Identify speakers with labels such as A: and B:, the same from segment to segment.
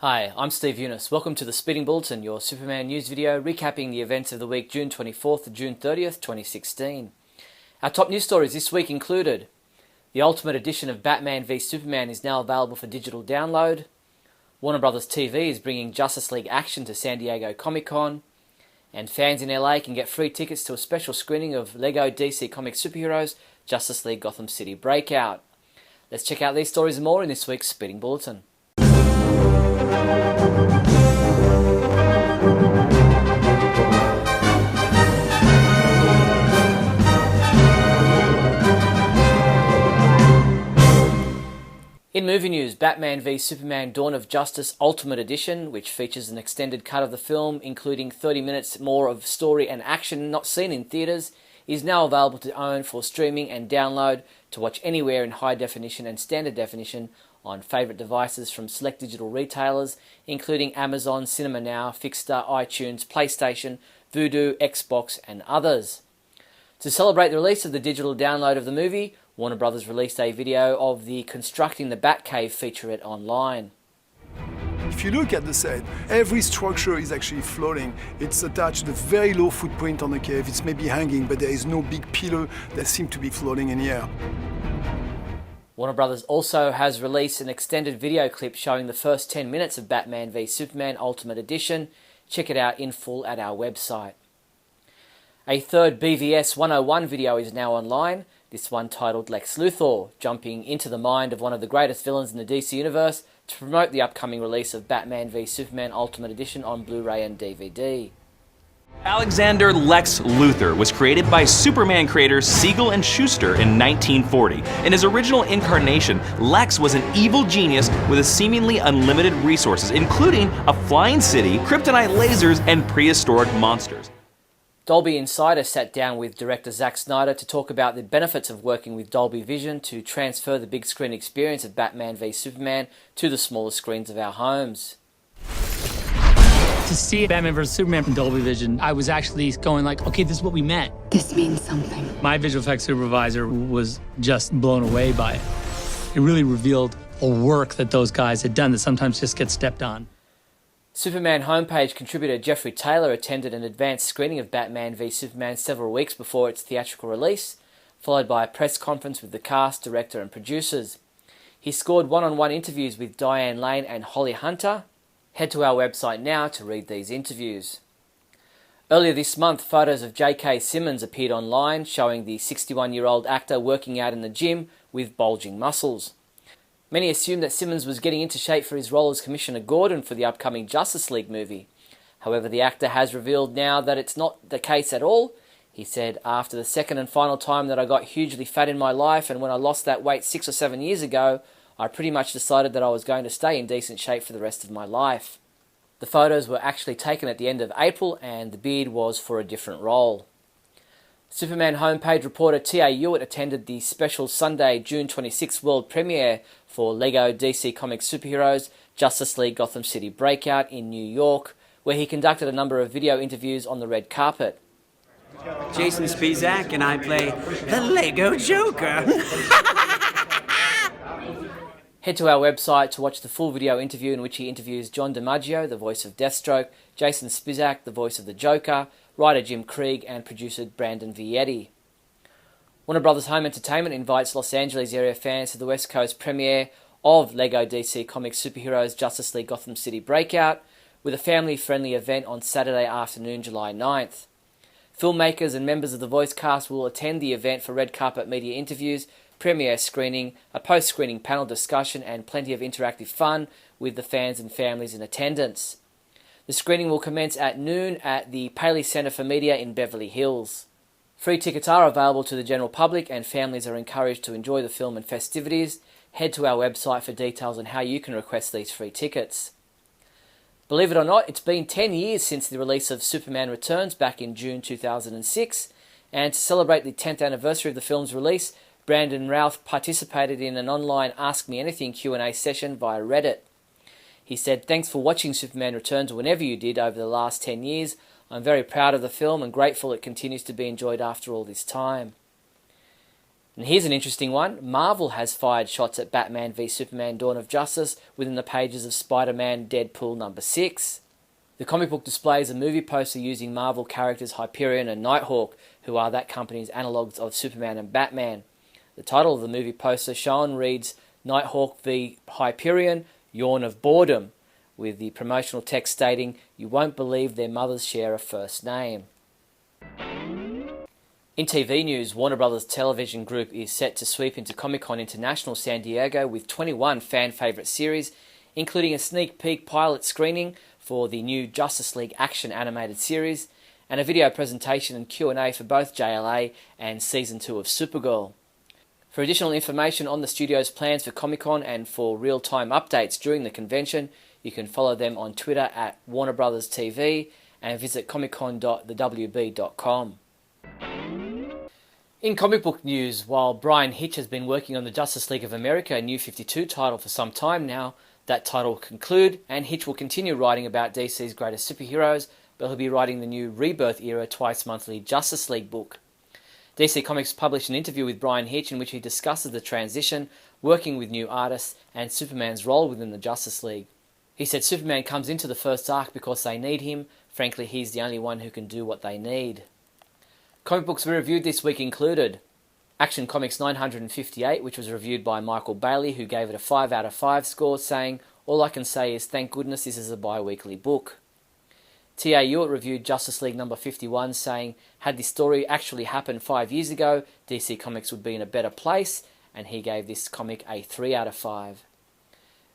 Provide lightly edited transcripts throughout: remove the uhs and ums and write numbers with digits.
A: Hi, I'm Steve Younis. Welcome to the Speeding Bulletin, your Superman news video recapping the events of the week June 24th to June 30th, 2016. Our top news stories this week included: the Ultimate Edition of Batman v Superman is now available for digital download. Warner Bros. TV is bringing Justice League action to San Diego Comic-Con. And fans in LA can get free tickets to a special screening of Lego DC Comics Superheroes Justice League Gotham City Breakout. Let's check out these stories and more in this week's Speeding Bulletin. In movie news, Batman v Superman Dawn of Justice Ultimate Edition, which features an extended cut of the film, including 30 minutes more of story and action not seen in theatres, is now available to own for streaming and download to watch anywhere in high definition and standard definition on favourite devices from select digital retailers, including Amazon, Cinema Now, Fixstar, iTunes, PlayStation, Vudu, Xbox and others. To celebrate the release of the digital download of the movie, Warner Bros. Released a video of the Constructing the Batcave featurette online.
B: If you look at the set, every structure is actually floating. It's attached to a very low footprint on the cave. It's maybe hanging, but there is no big pillar that seems to be floating in the air.
A: Warner Bros. Also has released an extended video clip showing the first 10 minutes of Batman v Superman Ultimate Edition. Check it out in full at our website. A third BVS 101 video is now online, this one titled Lex Luthor, jumping into the mind of one of the greatest villains in the DC Universe to promote the upcoming release of Batman v Superman Ultimate Edition on Blu-ray and DVD.
C: Alexander Lex Luthor was created by Superman creators Siegel and Schuster in 1940. In his original incarnation, Lex was an evil genius with seemingly unlimited resources, including a flying city, kryptonite lasers, and prehistoric monsters.
A: Dolby Insider sat down with director Zack Snyder to talk about the benefits of working with Dolby Vision to transfer the big screen experience of Batman v Superman to the smaller screens of our homes.
D: To see Batman vs. Superman from Dolby Vision, I was actually going like, okay, this is what we meant.
E: This means something.
D: My visual effects supervisor was just blown away by it. It really revealed a work that those guys had done that sometimes just gets stepped on.
A: Superman homepage contributor Jeffrey Taylor attended an advanced screening of Batman v Superman several weeks before its theatrical release, followed by a press conference with the cast, director and producers. He scored one-on-one interviews with Diane Lane and Holly Hunter. Head to our website now to read these interviews. Earlier this month, photos of J.K. Simmons appeared online showing the 61-year-old actor working out in the gym with bulging muscles. Many assumed that Simmons was getting into shape for his role as Commissioner Gordon for the upcoming Justice League movie. However, the actor has revealed now that it's not the case at all. He said, "After the second and final time that I got hugely fat in my life and when I lost that weight 6 or 7 years ago, I pretty much decided that I was going to stay in decent shape for the rest of my life." The photos were actually taken at the end of April and the beard was for a different role. Superman homepage reporter T.A. Hewitt attended the special Sunday, June 26th world premiere for Lego DC Comics Superheroes Justice League Gotham City Breakout in New York, where he conducted a number of video interviews on the red carpet.
F: Jason Spizak and I play the Lego Joker.
A: Head to our website to watch the full video interview in which he interviews John DiMaggio, the voice of Deathstroke, Jason Spizak, the voice of the Joker, writer Jim Krieg, and producer Brandon Vietti. Warner Bros. Home Entertainment invites Los Angeles area fans to the West Coast premiere of Lego DC Comics Superheroes Justice League Gotham City Breakout, with a family-friendly event on Saturday afternoon, July 9th. Filmmakers and members of the voice cast will attend the event for red carpet media interviews, premiere screening, a post-screening panel discussion, and plenty of interactive fun with the fans and families in attendance. The screening will commence at noon at the Paley Center for Media in Beverly Hills. Free tickets are available to the general public and families are encouraged to enjoy the film and festivities. Head to our website for details on how you can request these free tickets. Believe it or not, it's been 10 years since the release of Superman Returns back in June 2006, and to celebrate the 10th anniversary of the film's release, Brandon Routh participated in an online Ask Me Anything Q&A session via Reddit. He said, "Thanks for watching Superman Returns whenever you did over the last 10 years. I'm very proud of the film and grateful it continues to be enjoyed after all this time." And here's an interesting one. Marvel has fired shots at Batman v Superman Dawn of Justice within the pages of Spider-Man Deadpool number 6. The comic book displays a movie poster using Marvel characters Hyperion and Nighthawk, who are that company's analogues of Superman and Batman. The title of the movie poster shown reads Nighthawk v Hyperion, Yawn of Boredom, with the promotional text stating, "You won't believe their mothers share a first name." In TV news, Warner Brothers Television Group is set to sweep into Comic-Con International San Diego with 21 fan-favourite series, including a sneak peek pilot screening for the new Justice League action animated series, and a video presentation and Q&A for both JLA and Season 2 of Supergirl. For additional information on the studio's plans for Comic-Con and for real-time updates during the convention, you can follow them on Twitter at Warner Brothers TV and visit comiccon.thewb.com. In comic book news, while Brian Hitch has been working on the Justice League of America New 52 title for some time now, that title will conclude, and Hitch will continue writing about DC's greatest superheroes, but he'll be writing the new Rebirth era twice-monthly Justice League book. DC Comics published an interview with Brian Hitch in which he discusses the transition, working with new artists, and Superman's role within the Justice League. He said Superman comes into the first arc because they need him. Frankly, he's the only one who can do what they need. Comic books we reviewed this week included Action Comics 958, which was reviewed by Michael Bailey, who gave it a 5 out of 5 score, saying, "All I can say is thank goodness this is a bi-weekly book." T.A. Ewart reviewed Justice League number 51, saying, "Had this story actually happened 5 years ago, DC Comics would be in a better place," and he gave this comic a 3 out of 5.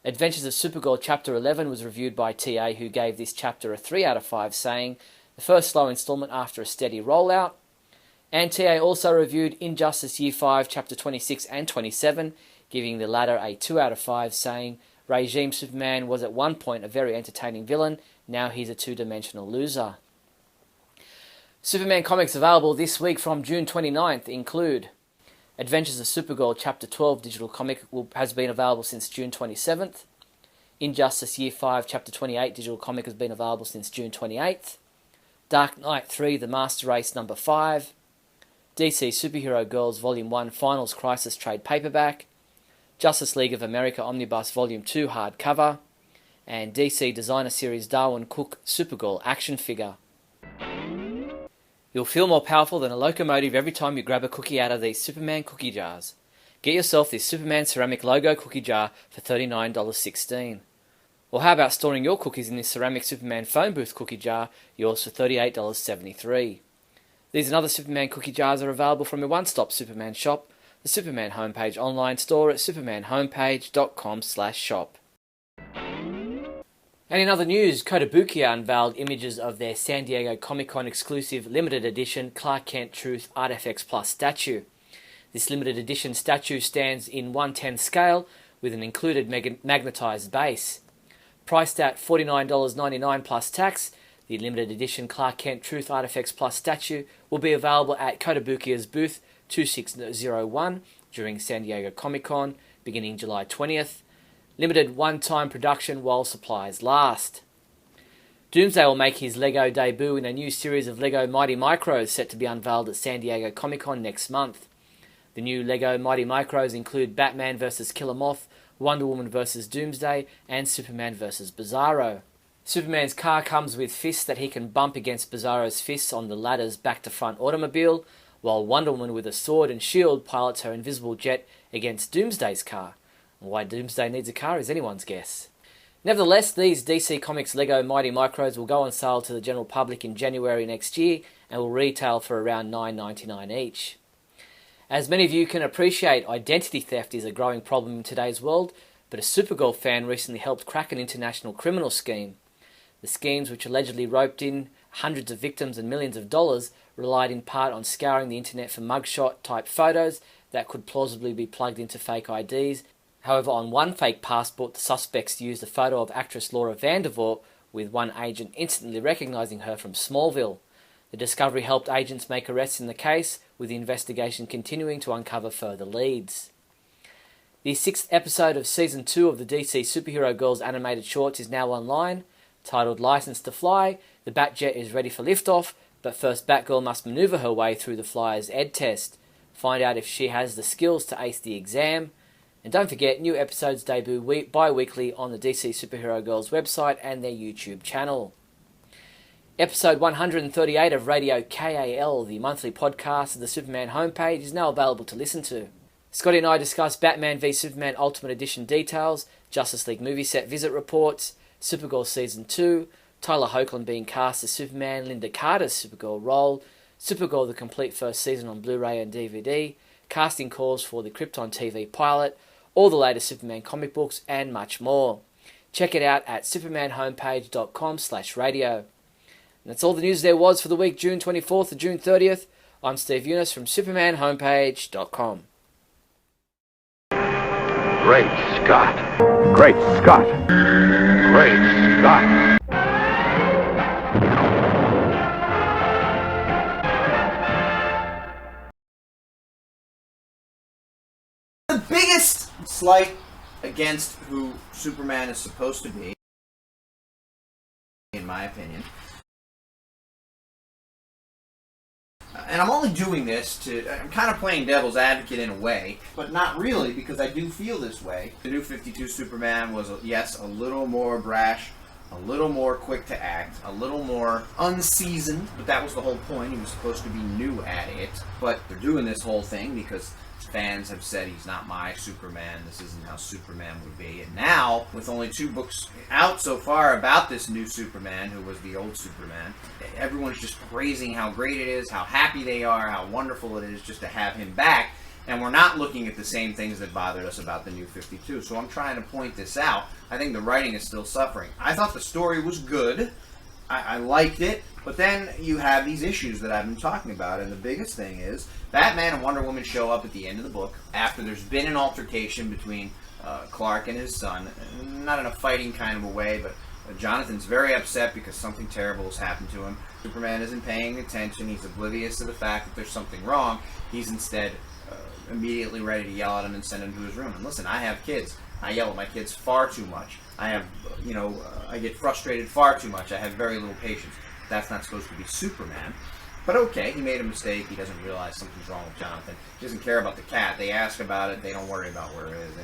A: Adventures of Supergirl Chapter 11 was reviewed by T.A., who gave this chapter a 3 out of 5, saying, "The first slow installment after a steady rollout." And T.A. also reviewed Injustice Year 5, Chapter 26 and 27, giving the latter a 2 out of 5, saying, "Regime Superman was at one point a very entertaining villain, now he's a two-dimensional loser." Superman comics available this week from June 29th include Adventures of Supergirl Chapter 12 digital comic has been available since June 27th. Injustice Year 5 Chapter 28 digital comic has been available since June 28th. Dark Knight 3 The Master Race number 5. DC Superhero Girls Volume 1 Finals Crisis Trade Paperback. Justice League of America Omnibus Volume 2 hardcover. And DC Designer Series Darwin Cook Supergirl action figure. You'll feel more powerful than a locomotive every time you grab a cookie out of these Superman cookie jars. Get yourself this Superman ceramic logo cookie jar for $39.16. Or how about storing your cookies in this ceramic Superman phone booth cookie jar, yours for $38.73. These and other Superman cookie jars are available from your one-stop Superman shop, the Superman Homepage online store at supermanhomepage.com/shop. And in other news, Kotobukiya unveiled images of their San Diego Comic-Con exclusive limited edition Clark Kent Truth ArtFX Plus statue. This limited edition statue stands in 1/10 scale with an included magnetized base. Priced at $49.99 plus tax, the limited edition Clark Kent Truth ArtFX Plus statue will be available at Kotobukiya's booth 2601 during San Diego Comic-Con beginning July 20th. Limited one-time production while supplies last. Doomsday will make his LEGO debut in a new series of LEGO Mighty Micros set to be unveiled at San Diego Comic-Con next month. The new LEGO Mighty Micros include Batman vs. Killer Moth, Wonder Woman vs. Doomsday, and Superman vs. Bizarro. Superman's car comes with fists that he can bump against Bizarro's fists on the latter's back-to-front automobile, while Wonder Woman with a sword and shield pilots her invisible jet against Doomsday's car. Why Doomsday needs a car is anyone's guess. Nevertheless, these DC Comics LEGO Mighty Micros will go on sale to the general public in January next year and will retail for around $9.99 each. As many of you can appreciate, identity theft is a growing problem in today's world, but a Supergirl fan recently helped crack an international criminal scheme. The schemes, which allegedly roped in hundreds of victims and millions of dollars, relied in part on scouring the internet for mugshot-type photos that could plausibly be plugged into fake IDs. However, on one fake passport, the suspects used a photo of actress Laura Vandervoort, with one agent instantly recognising her from Smallville. The discovery helped agents make arrests in the case, with the investigation continuing to uncover further leads. The 6th episode of Season 2 of the DC Superhero Girls animated shorts is now online. Titled License to Fly, the Batjet is ready for liftoff, but first Batgirl must manoeuvre her way through the Flyer's ED test. Find out if she has the skills to ace the exam. And don't forget, new episodes debut bi-weekly on the DC Superhero Girls website and their YouTube channel. Episode 138 of Radio KAL, the monthly podcast of the Superman homepage, is now available to listen to. Scotty and I discuss Batman v Superman Ultimate Edition details, Justice League movie set visit reports, Supergirl Season 2, Tyler Hoechlin being cast as Superman, Linda Carter's Supergirl role, Supergirl the complete first season on Blu-ray and DVD, casting calls for the Krypton TV pilot, all the latest Superman comic books, and much more. Check it out at supermanhomepage.com/radio. And that's all the news there was for the week June 24th to June 30th. I'm Steve Younis from supermanhomepage.com.
E: Great Scott! Great Scott! Great Scott!
G: The biggest slight against who Superman is supposed to be, in my opinion, and I'm only doing this I'm kind of playing devil's advocate in a way, but not really, because I do feel this way. The new 52 Superman was, yes, a little more brash, a little more quick to act, a little more unseasoned, but that was the whole point. He was supposed to be new at it, but they're doing this whole thing because fans have said he's not my Superman, this isn't how Superman would be. And now, with only 2 books out so far about this new Superman, who was the old Superman, everyone's just praising how great it is, how happy they are, how wonderful it is just to have him back. And we're not looking at the same things that bothered us about the new 52. So I'm trying to point this out. I think the writing is still suffering. I thought the story was good. I liked it, but then you have these issues that I've been talking about, and the biggest thing is Batman and Wonder Woman show up at the end of the book after there's been an altercation between Clark and his son, not in a fighting kind of a way, but Jonathan's very upset because something terrible has happened to him. Superman isn't paying attention, he's oblivious to the fact that there's something wrong. He's instead immediately ready to yell at him and send him to his room. And listen, I have kids. I yell at my kids far too much. I have, I get frustrated far too much. I have very little patience. That's not supposed to be Superman. But okay, he made a mistake. He doesn't realize something's wrong with Jonathan. He doesn't care about the cat. They ask about it. They don't worry about where it is.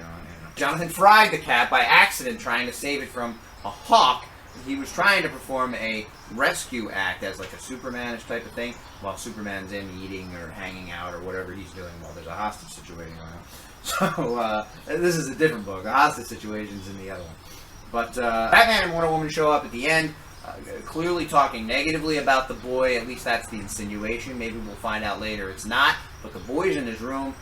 G: Jonathan fried the cat by accident trying to save it from a hawk. He was trying to perform a rescue act as like a Superman-ish type of thing while Superman's in eating or hanging out or whatever he's doing while there's a hostage situation going on. So, this is a different book. The hostage situation's in the other one. But Batman and Wonder Woman show up at the end, clearly talking negatively about the boy. At least that's the insinuation. Maybe we'll find out later it's not. But the boy's in his room,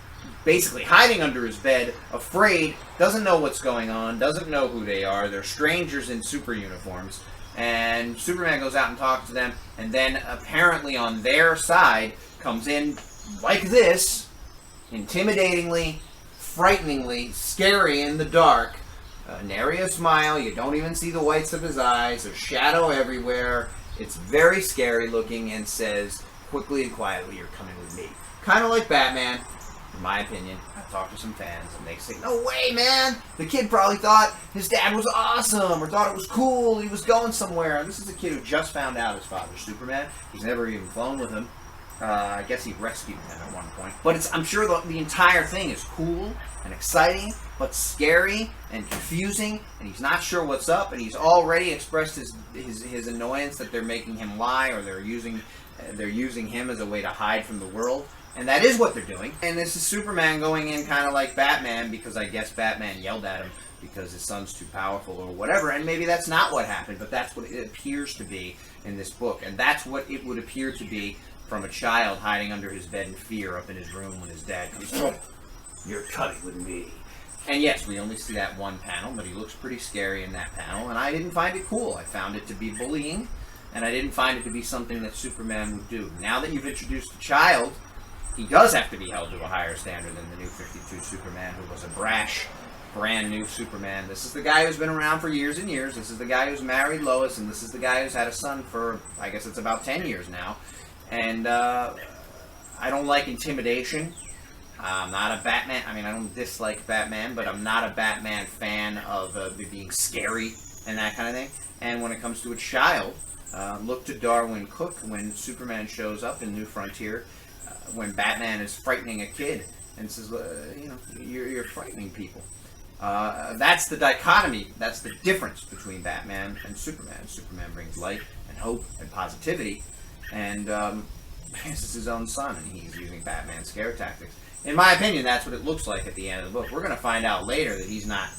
G: basically hiding under his bed, afraid, doesn't know what's going on, doesn't know who they are. They're strangers in super uniforms. And Superman goes out and talks to them, and then apparently on their side comes in like this, intimidatingly, frighteningly, scary in the dark. Nary a smile, you don't even see the whites of his eyes, there's shadow everywhere. It's very scary looking and says, quickly and quietly, you're coming with me. Kind of like Batman, in my opinion. I've talked to some fans and they say, no way, man! The kid probably thought his dad was awesome or thought it was cool, he was going somewhere. And this is a kid who just found out his father's Superman. He's never even flown with him. I guess he rescued him at one point. But I'm sure the entire thing is cool and exciting, but scary and confusing, and he's not sure what's up, and he's already expressed his annoyance that they're making him lie, or they're using him as a way to hide from the world. And that is what they're doing. And this is Superman going in kind of like Batman, because I guess Batman yelled at him because his son's too powerful or whatever, and maybe that's not what happened, but that's what it appears to be in this book, and that's what it would appear to be from a child hiding under his bed in fear up in his room when his dad comes home. You're coming with me. And yes, we only see that one panel, but he looks pretty scary in that panel, and I didn't find it cool. I found it to be bullying, and I didn't find it to be something that Superman would do. Now that you've introduced a child, he does have to be held to a higher standard than the new 52 Superman, who was a brash, brand new Superman. This is the guy who's been around for years and years. This is the guy who's married Lois, and this is the guy who's had a son for, I guess it's about 10 years now. And I don't like intimidation. I'm not a Batman. I mean, I don't dislike Batman, but I'm not a Batman fan of being scary and that kind of thing. And when it comes to a child, look to Darwin Cook when Superman shows up in New Frontier. when Batman is frightening a kid and says, you know, you're frightening people. That's the dichotomy. That's the difference between Batman and Superman. Superman brings light and hope and positivity, and this is his own son, and he's using Batman's scare tactics. In my opinion, that's what it looks like at the end of the book. We're going to find out later that he's not,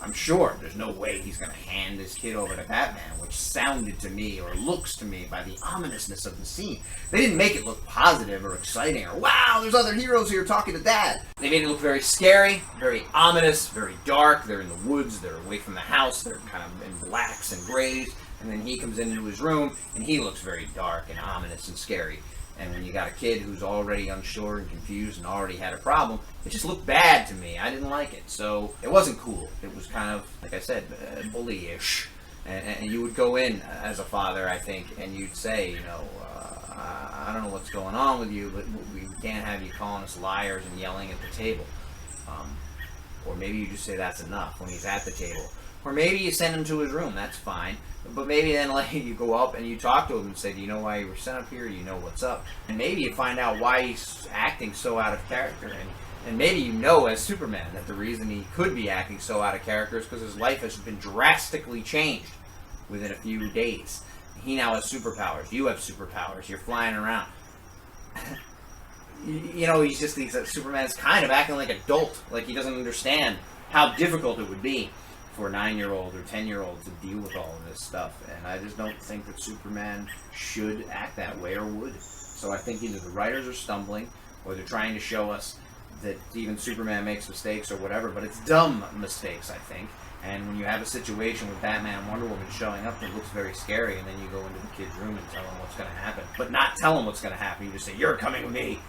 G: I'm sure there's no way he's going to hand this kid over to Batman, which sounded to me, or looks to me, by the ominousness of the scene. They didn't make it look positive or exciting, or wow, there's other heroes here talking to Dad. They made it look very scary, very ominous, very dark. They're in the woods, they're away from the house, they're kind of in blacks and grays, and then he comes into his room, and he looks very dark and ominous and scary. And when you got a kid who's already unsure and confused and already had a problem, it just looked bad to me. I didn't like it. So it wasn't cool. It was kind of, like I said, bully-ish. And you would go in as a father, I think, and you'd say, you know, I don't know what's going on with you, but we can't have you calling us liars and yelling at the table. Or maybe you just say that's enough when he's at the table. Or maybe you send him to his room, that's fine. But maybe then like you go up and you talk to him and say, do you know why you were sent up here? You know what's up. And maybe you find out why he's acting so out of character. And maybe you know as Superman that the reason he could be acting so out of character is because his life has been drastically changed within a few days. He now has superpowers. You have superpowers. You're flying around. You know, he's Superman's kind of acting like an adult. Like he doesn't understand how difficult it would be for a 9-year-old or 10-year-old to deal with all of this stuff. And I just don't think that Superman should act that way or would. So I think either the writers are stumbling or they're trying to show us that even Superman makes mistakes or whatever, but it's dumb mistakes, I think. And when you have a situation with Batman and Wonder Woman showing up that looks very scary, and then you go into the kid's room and tell him what's going to happen, but not tell him what's going to happen, you just say, you're coming with me.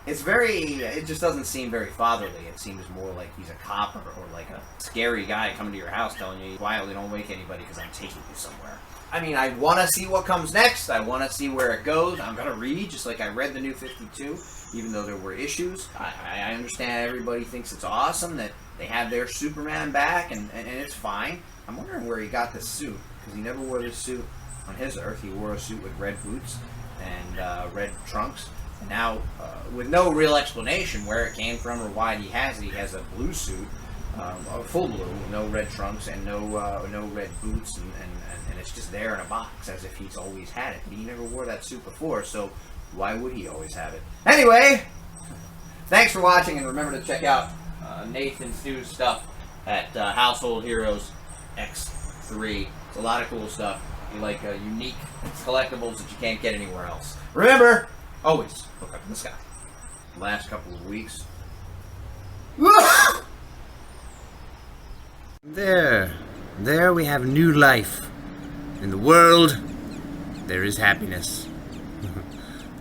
G: It just doesn't seem very fatherly. It seems more like he's a cop or like a scary guy coming to your house telling you, quietly don't wake anybody because I'm taking you somewhere. I mean, I want to see what comes next. I want to see where it goes. I'm going to read, just like I read the New 52, even though there were issues. I understand everybody thinks it's awesome that they have their Superman back, and it's fine. I'm wondering where he got this suit, because he never wore this suit on his Earth. He wore a suit with red boots and red trunks. And now, with no real explanation where it came from or why he has a blue suit, a full blue, with no red trunks and no red boots, and it's just there in a box as if he's always had it. But he never wore that suit before, so why would he always have it? Anyway, thanks for watching, and remember to check out Nathan Stu's stuff at Household Heroes X3. It's a lot of cool stuff. You like unique collectibles that you can't get anywhere else. Remember, always look up in the sky. The last couple of weeks.
F: There we have new life. In the world, there is happiness.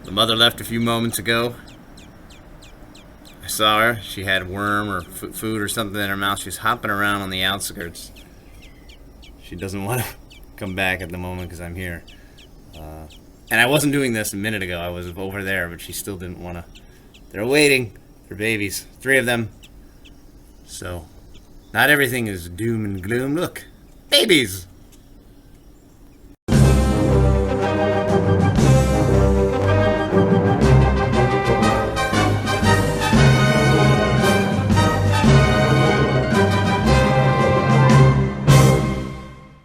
F: The mother left a few moments ago. I saw her. She had a worm or food or something in her mouth. She's hopping around on the outskirts. She doesn't want to come back at the moment because I'm here. And I wasn't doing this a minute ago. I was over there, but she still didn't want to. They're waiting for babies. 3 of them. So, not everything is doom and gloom. Look, babies!